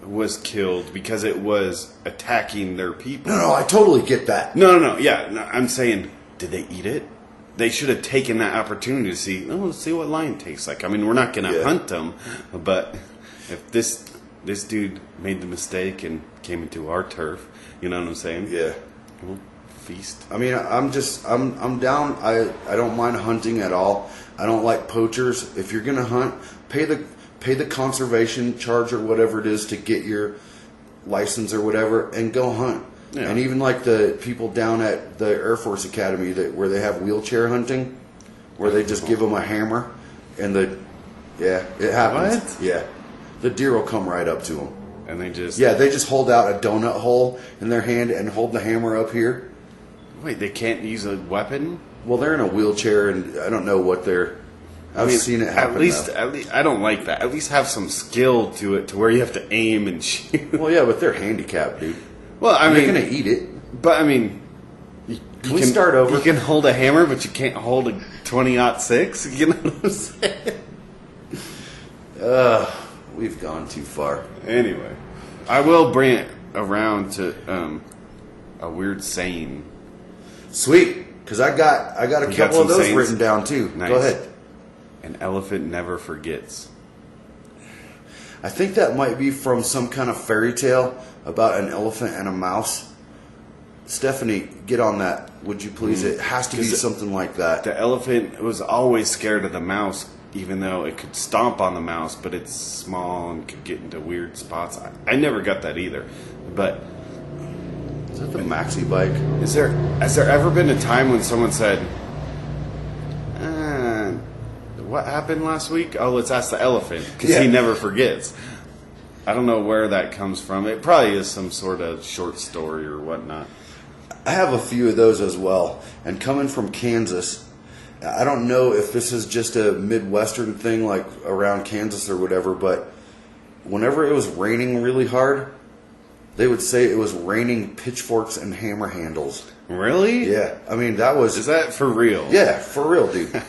was killed because it was attacking their people. no, I totally get that. No. Yeah, no, I'm saying, did they eat it? They should have taken that opportunity to see. Oh, let's see what lion tastes like. I mean, we're not going to Yeah. hunt them, but if this dude made the mistake and came into our turf, you know what I'm saying? Yeah. We'll feast. I mean, I'm down. I don't mind hunting at all. I don't like poachers. If you're gonna hunt, pay the conservation charge or whatever it is to get your license or whatever, and go hunt. Yeah. And even like the people down at the Air Force Academy where they have wheelchair hunting, where they just give them a hammer, and it happens. What? Yeah, the deer will come right up to them. And they just Yeah, they just hold out a donut hole in their hand and hold the hammer up here. wait. They can't use a weapon. Well, they're in a wheelchair, and I don't know what they're. I've seen it happen. At least, though. I don't like that. At least have some skill to it, to where you have to aim and shoot. Well, yeah, but they're handicapped, dude. Well, I They're mean, gonna eat it. but I mean, Can we start over? You can hold a hammer, but you can't hold a 20-06. You know what I'm saying? We've gone too far. Anyway, I will bring it around to a weird saying. Sweet, because I got a You got couple of some those sayings? written down too. Nice. Go ahead. An elephant never forgets. I think that might be from some kind of fairy tale about an elephant and a mouse. Stephanie, get on that, would you please? It has to be 'Cause something like that. The elephant was always scared of the mouse, even though it could stomp on the mouse, but it's small and could get into weird spots. I never got that either. But Is that the maxi bike? has there ever been a time when someone said, what happened last week? Oh, let's ask the elephant, because Yeah. he never forgets. I don't know where that comes from. It probably is some sort of short story or whatnot. I have a few of those as well. And coming from Kansas, I don't know if this is just a Midwestern thing, like around Kansas or whatever, but whenever it was raining really hard, they would say it was raining pitchforks and hammer handles. Really? Yeah, I mean, that was... Is that for real? Yeah, for real, dude.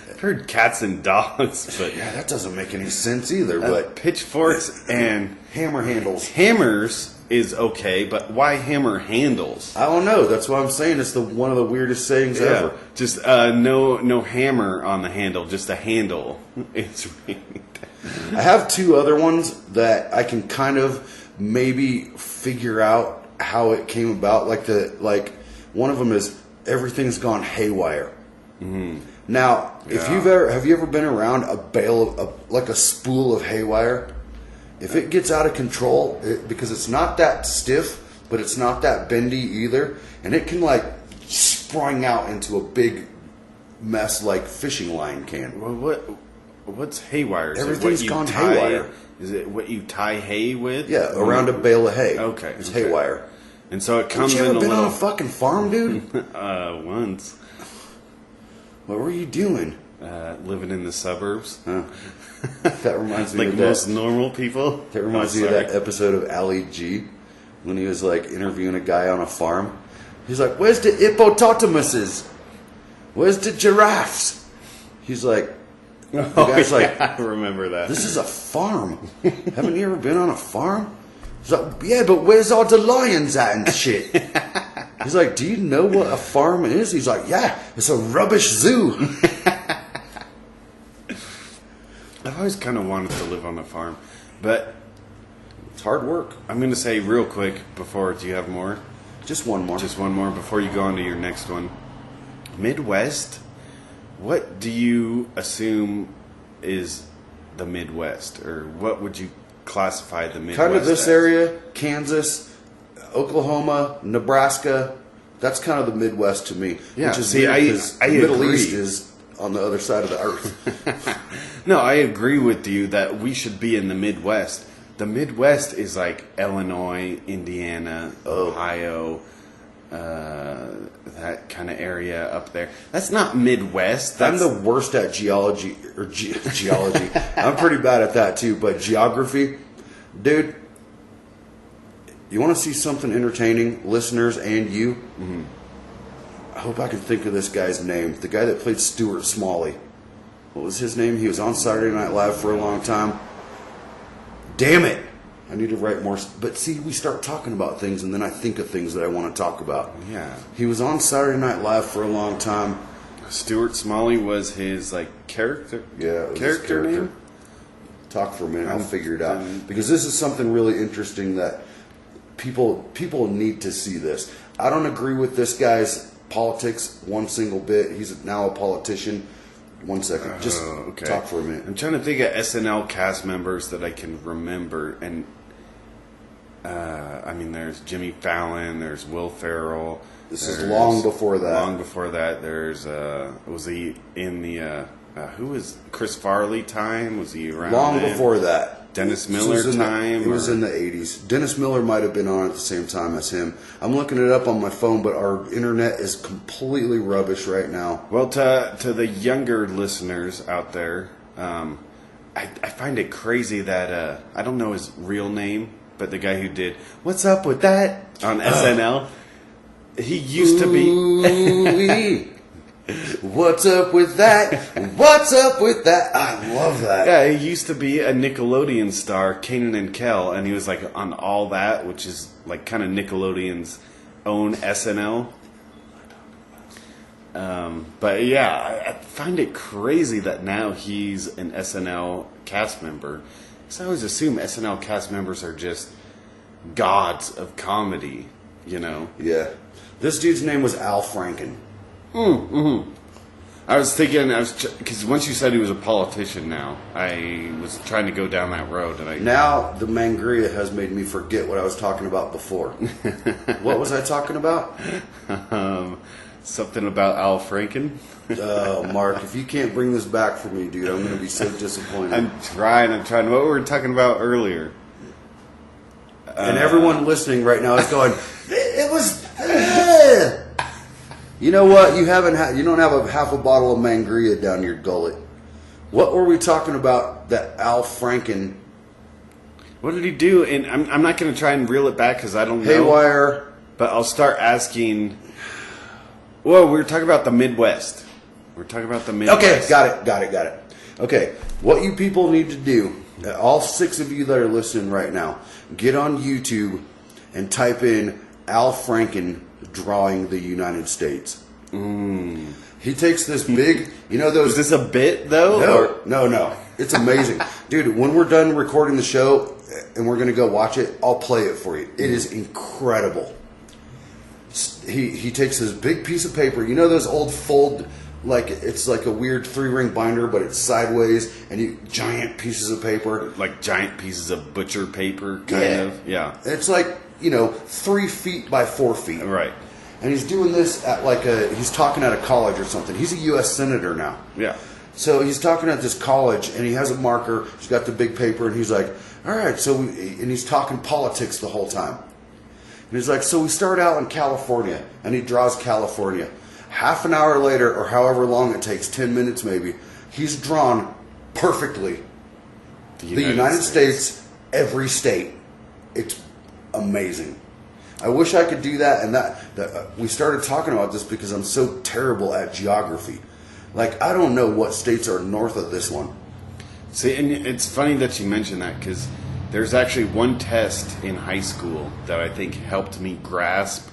I've heard cats and dogs, but Yeah, that doesn't make any sense either, but pitchforks and hammer handles. hammers is okay, but why hammer handles? I don't know. That's what I'm saying. It's one of the weirdest sayings ever. Just no hammer on the handle, just a handle. It's really I have two other ones that I can kind of maybe figure out how it came about. Like one of them is everything's gone haywire. Mm-hmm. Now, if Yeah. have you ever been around a bale of like a spool of haywire? If it gets out of control, because it's not that stiff, but it's not that bendy either, and it can like spring out into a big mess like fishing line can. Well, what's haywire? Is it Everything's what you gone tie- haywire. Is it what you tie hay with? Yeah, around a bale of hay. Okay, It's okay. haywire. And so it comes Have you in ever a been little. on a fucking farm, dude? Once, What were you doing? living in the suburbs, That reminds me like of most that. normal people. That reminds Oh, me of sorry. that episode of Ali G when he was like interviewing a guy on a farm. He's like, "Where's the hippopotamuses? Where's the giraffes?" He's like, the guy's like, I remember that. "This is a farm. Haven't you ever been on a farm?" He's like, "Yeah, but where's all the lions at and shit?" He's like, "Do you know what a farm is?" He's like, "Yeah, it's a rubbish zoo." I've always kind of wanted to live on a farm, but It's hard work. I'm going to say real quick before. Do you have more? Just one more. Just one more before you go on to your next one. Midwest. What do you assume is the Midwest, or what would you classify the Midwest? Kind of this as? area, Kansas, Oklahoma, Nebraska. That's kind of the Midwest to me. Yeah, which is see, weird 'cause I the Middle agree. East is on the other side of the earth. No, I agree with you that we should be in the Midwest. The Midwest is like Illinois, Indiana, Ohio, that kind of area up there. That's not Midwest. I'm That's the worst at geology. Geology. I'm pretty bad at that too. But geography, dude. You want to see something entertaining, listeners and you? Mm-hmm. I hope I can think of this guy's name. The guy that played Stuart Smalley. What was his name? He was on Saturday Night Live for a long time. Damn it! I need to write more. But see, we start talking about things, and then I think of things that I want to talk about. Yeah. He was on Saturday Night Live for a long time. Stuart Smalley was his character. Yeah, it was his character name. Talk for a minute. I'll figure it out because this is something really interesting that people need to see this. I don't agree with this guy's politics one single bit. He's now a politician. One second, just Okay. talk for a minute. I'm trying to think of SNL cast members that I can remember, and I mean, there's Jimmy Fallon, there's Will Ferrell. This is long before that. Long before that, there's was he in the who was Chris Farley time? Was he around? Long then? before that. Dennis This Miller was in time. It was or- in the 80s. Dennis Miller might have been on at the same time as him. I'm looking it up on my phone, but our internet is completely rubbish right now. Well, to the younger listeners out there, I find it crazy that I don't know his real name, but the guy who did "What's Up with That" on SNL, he used to be. Ooh-wee. What's up with that? What's up with that? I love that. Yeah, he used to be a Nickelodeon star, Kanan and Kel, and he was like on All That, which is like kind of Nickelodeon's own SNL. But yeah, I find it crazy that now he's an SNL cast member. Because I always assume SNL cast members are just gods of comedy, you know? Yeah. This dude's name was Al Franken. I was thinking, because once you said he was a politician now, I was trying to go down that road. And Now, the Mangria has made me forget what I was talking about before. What was I talking about? Something about Al Franken. Oh, Mark, if you can't bring this back for me, dude, I'm going to be so disappointed. I'm trying. What were we talking about earlier? And everyone listening right now is going, it was... You know what? You don't have half a bottle of Mangria down your gullet. What were we talking about that Al Franken... What did he do? And I'm not going to try and reel it back because I don't know. Haywire... But I'll start asking... Whoa, we were talking about the Midwest. We're talking about the Midwest. Okay, got it. Okay, what you people need to do, all 6 of you that are listening right now, get on YouTube and type in Al Franken drawing the United States. He takes this big, those... Is this a bit, though? No. It's amazing. Dude, when we're done recording the show and we're going to go watch it, I'll play it for you. It is incredible. He takes this big piece of paper, those old fold, like it's like a weird 3-ring binder, but it's sideways, and giant pieces of paper. Like giant pieces of butcher paper, kind of? Yeah. It's like, 3 feet by 4 feet. Right. And he's doing this at he's talking at a college or something. He's a U.S. Senator now. Yeah. So he's talking at this college, and he has a marker. He's got the big paper, and he's like, all right, and he's talking politics the whole time. And he's like, so we start out in California, and he draws California. Half an hour later, or however long it takes, 10 minutes maybe, he's drawn perfectly the United States, every state. It's amazing. I wish I could do that, and that we started talking about this because I'm so terrible at geography. Like, I don't know what states are north of this one. See, and it's funny that you mentioned that because there's actually one test in high school that I think helped me grasp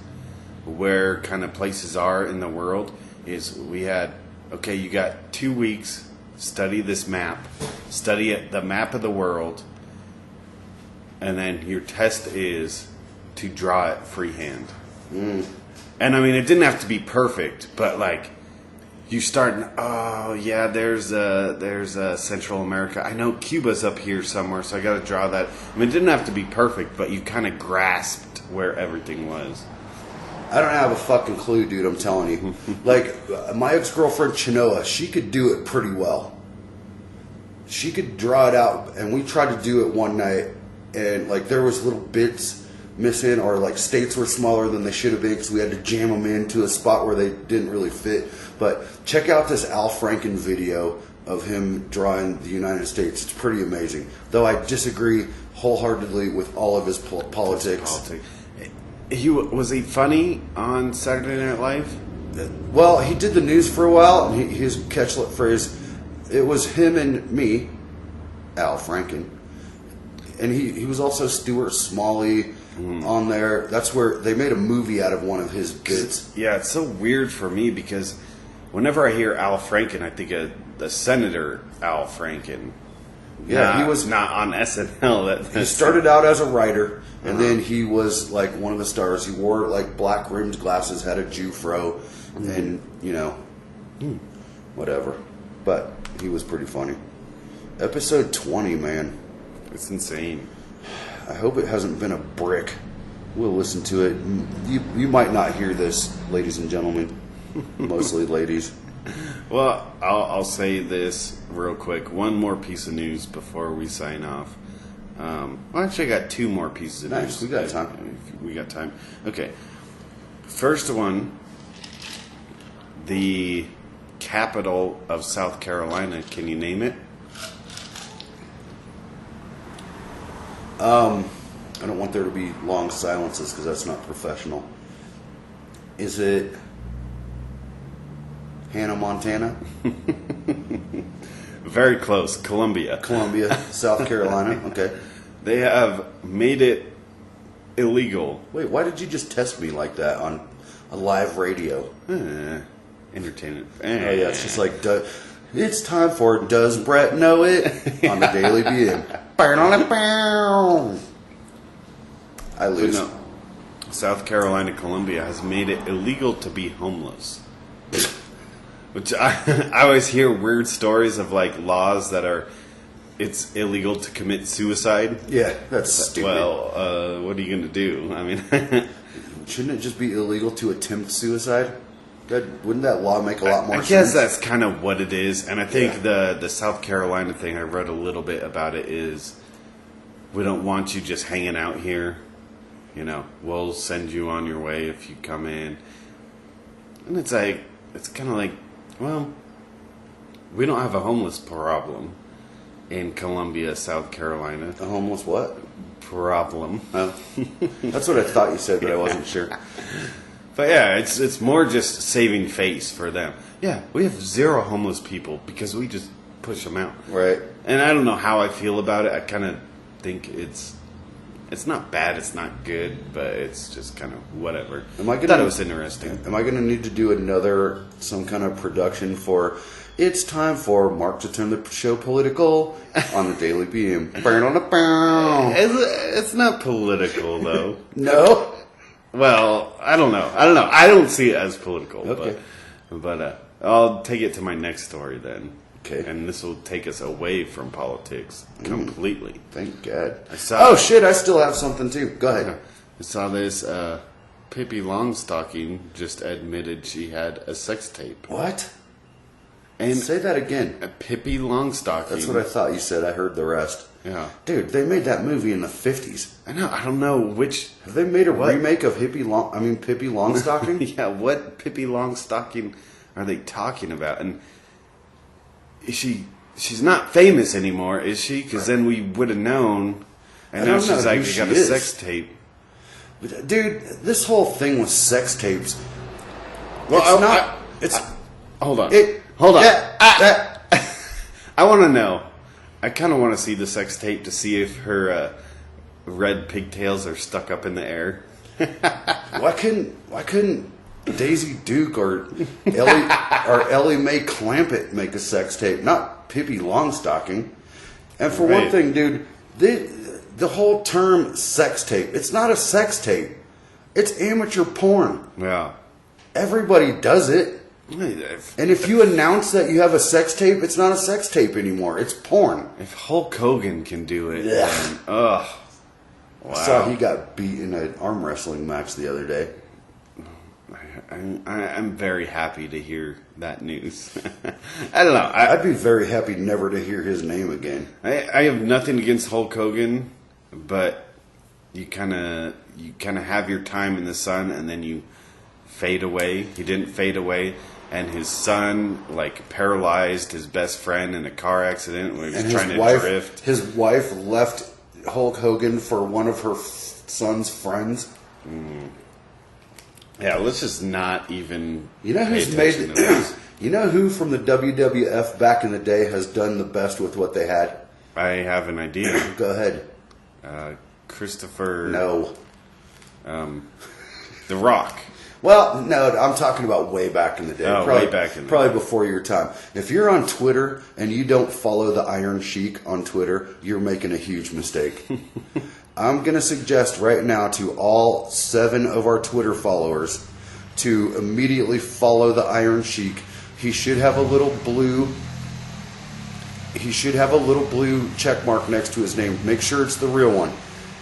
where kind of places are in the world. Is we had, okay, you got 2 weeks, study this map, study the map of the world, and then your test is to draw it freehand. And I mean, it didn't have to be perfect, but like, you start, oh yeah, there's Central America. I know Cuba's up here somewhere, so I got to draw that. I mean, it didn't have to be perfect, but you kind of grasped where everything was. I don't have a fucking clue, dude, I'm telling you. Like, my ex-girlfriend, Chinoa, she could do it pretty well. She could draw it out, and we tried to do it one night, and, like, there was little bits missing, or, like, states were smaller than they should have been because we had to jam them into a spot where they didn't really fit. But check out this Al Franken video of him drawing the United States. It's pretty amazing. Though I disagree wholeheartedly with all of his politics. Was he funny on Saturday Night Live? Well, he did the news for a while, and his catchphrase, it was him and me, Al Franken, and he was also Stuart Smalley on there. That's where they made a movie out of one of his bits. Yeah, it's so weird for me because whenever I hear Al Franken, I think of the Senator Al Franken. Yeah, he was not on SNL. He started out as a writer, and then he was like one of the stars. He wore like black rimmed glasses, had a Jew fro, and whatever. But he was pretty funny. Episode 20, man. It's insane. I hope it hasn't been a brick. We'll listen to it. You might not hear this, ladies and gentlemen. Mostly ladies. Well, I'll say this real quick. One more piece of news before we sign off. Well, actually, I got two more pieces of Nice, news. we got time. We got time. Okay. First one, the capital of South Carolina. Can you name it? I don't want there to be long silences because that's not professional. Is it Hannah, Montana? Very close. Columbia. Columbia, South Carolina? Okay. They have made it illegal. Wait, why did you just test me like that on a live radio? Entertainment. Oh, yeah, it's just like, it's time for Does Brett Know It? On the Daily BM. I But lose. no, South Carolina, Columbia has made it illegal to be homeless. Which I always hear weird stories of like laws that are, it's illegal to commit suicide. Yeah, that's stupid. Well, what are you going to do? I mean, Shouldn't it just be illegal to attempt suicide? Wouldn't that law make a lot more I sense? guess that's kind of what it is. And I think Yeah. the South Carolina thing, I read a little bit about it, is we don't want you just hanging out here. You know, we'll send you on your way if you come in. And it's like, it's kind of like, well, we don't have a homeless problem in Columbia, South Carolina. A homeless what? Problem. Oh. That's what I thought you said, but I wasn't sure. But yeah, it's more just saving face for them. Yeah, we have zero homeless people because we just push them out. Right. And I don't know how I feel about it. I kind of think it's not bad, it's not good, but it's just kind of whatever. Am I gonna- thought it was interesting. Am I going to need to do some kind of production for It's Time for Mark to Turn the Show Political on the Daily BM? It's not political though. No? Well, I don't know. I don't see it as political. Okay. But I'll take it to my next story then. Okay. And this will take us away from politics completely. Thank God. I saw- Oh, shit, I still have something too. Go ahead. I saw this. Pippi Longstocking just admitted she had a sex tape. What? And Say that again. Pippi Longstocking. That's what I thought you said. I heard the rest. Yeah. Dude, they made that movie in the 50s. I know. I don't know which. Have they made a What? remake of Pippi Longstocking? Yeah. What Pippi Longstocking are they talking about? And is she's not famous anymore, is she? Because then we would have known. And I now don't know she's like, who she she got a is. sex tape. Dude, this whole thing with sex tapes. Well, It's not. It's. Hold on. It. Hold on. Yeah, I want to know. I kind of want to see the sex tape to see if her red pigtails are stuck up in the air. Why couldn't Daisy Duke or Ellie Mae Clampett make a sex tape? Not Pippi Longstocking. And for one Right. thing, dude, the whole term sex tape, it's not a sex tape. It's amateur porn. Yeah. Everybody does it. And if you announce that you have a sex tape, it's not a sex tape anymore. It's porn. If Hulk Hogan can do it, Yeah. then, ugh. Wow. I saw he got beat in an arm wrestling match the other day. I'm very happy to hear that news. I don't know. I'd be very happy never to hear his name again. I have nothing against Hulk Hogan, but you kind of have your time in the sun and then you fade away. He didn't fade away, and his son like paralyzed his best friend in a car accident when he was trying to drift. His wife left Hulk Hogan for one of her son's friends. Yeah, let's just not even. You know pay who's made attention to this. You know who from the WWF back in the day has done the best with what they had? I have an idea. Go ahead. Christopher. No. The Rock. Well, no, I'm talking about way back in the day. Oh, probably, way back in the probably day. before your time. If you're on Twitter and you don't follow the Iron Sheik on Twitter, you're making a huge mistake. I'm going to suggest right now to all 7 of our Twitter followers to immediately follow the Iron Sheik. He should have a little blue. He should have a little blue check mark next to his name. Make sure it's the real one.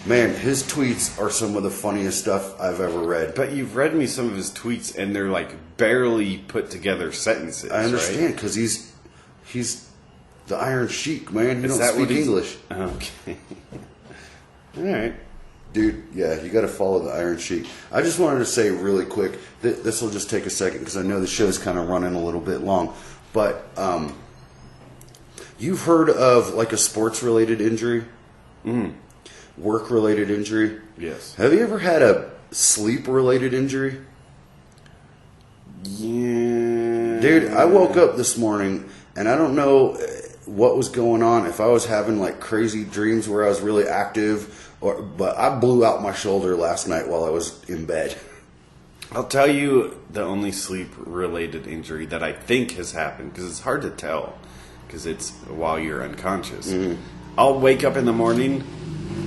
Man, his tweets are some of the funniest stuff I've ever read. But you've read me some of his tweets, and they're like barely put together sentences. I understand right? because he's the Iron Sheik, man. He Is don't that speak what he's- English, Okay. All right. dude. Yeah, you got to follow the Iron Sheik. I just wanted to say really quick. This will just take a second because I know the show's kind of running a little bit long. But you've heard of like a sports-related injury, work-related injury. Yes. Have you ever had a sleep-related injury? Yeah. Dude, I woke up this morning and I don't know what was going on. If I was having like crazy dreams where I was really active, but I blew out my shoulder last night while I was in bed. I'll tell you the only sleep-related injury that I think has happened, because it's hard to tell, because it's while you're unconscious. I'll wake up in the morning,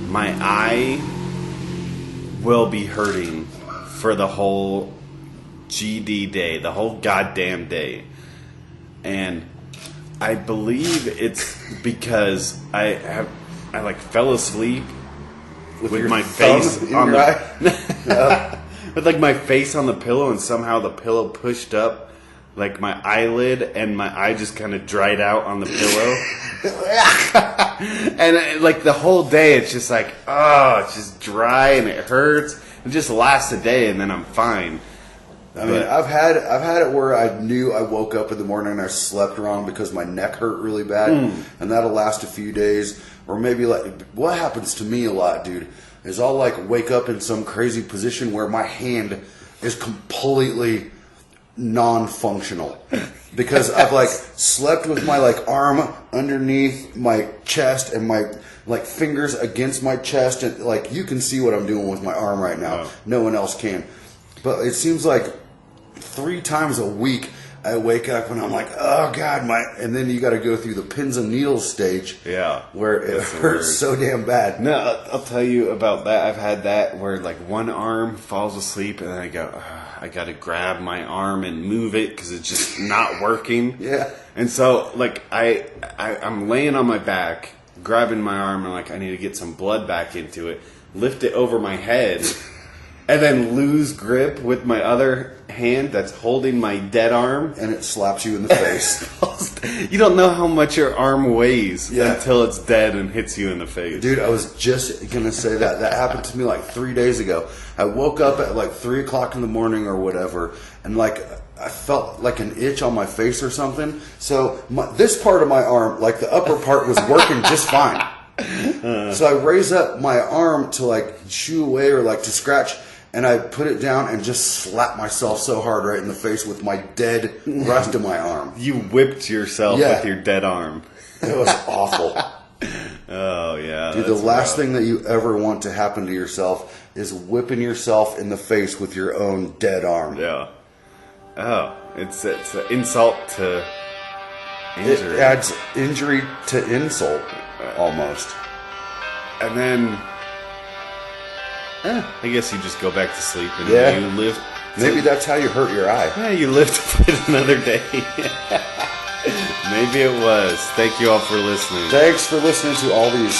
my eye will be hurting for the whole GD day, the whole goddamn day. And I believe it's because I like fell asleep with your my thumb face in on your the with like my face on the pillow, and somehow the pillow pushed up like my eyelid, and my eye just kind of dried out on the pillow. And like the whole day, it's just like, oh, it's just dry and it hurts. It just lasts a day, and then I'm fine. I mean, I've had it where I knew I woke up in the morning and I slept wrong because my neck hurt really bad, and that'll last a few days. Or maybe like what happens to me a lot, dude, is I'll like wake up in some crazy position where my hand is completely non-functional because I've like slept with my like arm underneath my chest and my like fingers against my chest, and like you can see what I'm doing with my arm right now. Oh. No one else can. But it seems like 3 times a week I wake up and I'm like, oh God, and then you got to go through the pins and needles stage. Yeah. Where it That's the hurts word. so damn bad. No, I'll tell you about that. I've had that where like one arm falls asleep, and then I go, I got to grab my arm and move it because it's just not working. Yeah. And so like I'm laying on my back, grabbing my arm, and like I need to get some blood back into it, lift it over my head, and then lose grip with my other hand that's holding my dead arm. And it slaps you in the face. You don't know how much your arm weighs Yeah. until it's dead and hits you in the face. Dude, I was just going to say that. That happened to me like 3 days ago. I woke up at like 3 o'clock in the morning or whatever, and like I felt like an itch on my face or something. So this part of my arm, like the upper part, was working just fine. So I raise up my arm to like shoo away or like to scratch, and I put it down and just slap myself so hard right in the face with my dead rest of my arm. You whipped yourself Yeah. with your dead arm. It was awful. Oh, yeah. Dude, the that's last rough. thing that you ever want to happen to yourself is whipping yourself in the face with your own dead arm. Yeah. Oh, it's an insult to It injury. adds injury to insult, almost. And then, I guess you just go back to sleep and Yeah. you live. Maybe that's how you hurt your eye. Yeah, you live to fight another day. Maybe it was. Thank you all for listening. Thanks for listening to all these.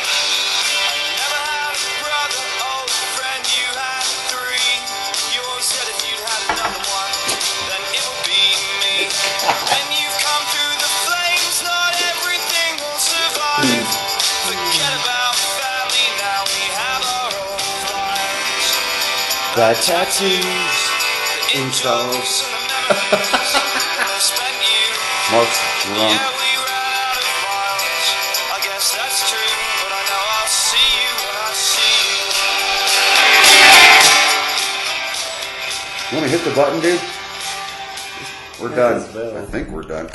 Never had a brother, old friend, you had 3. You always said if you'd had another one, then it would be me. Then you've come through the flames, not every Bad tattoos. intros and the memories when I spent you. Mark's drunk. Yeah, we ran out of miles. I guess that's true, but I know I'll see you when I see you. You want to hit the button, dude? We're done. Bell. I think we're done.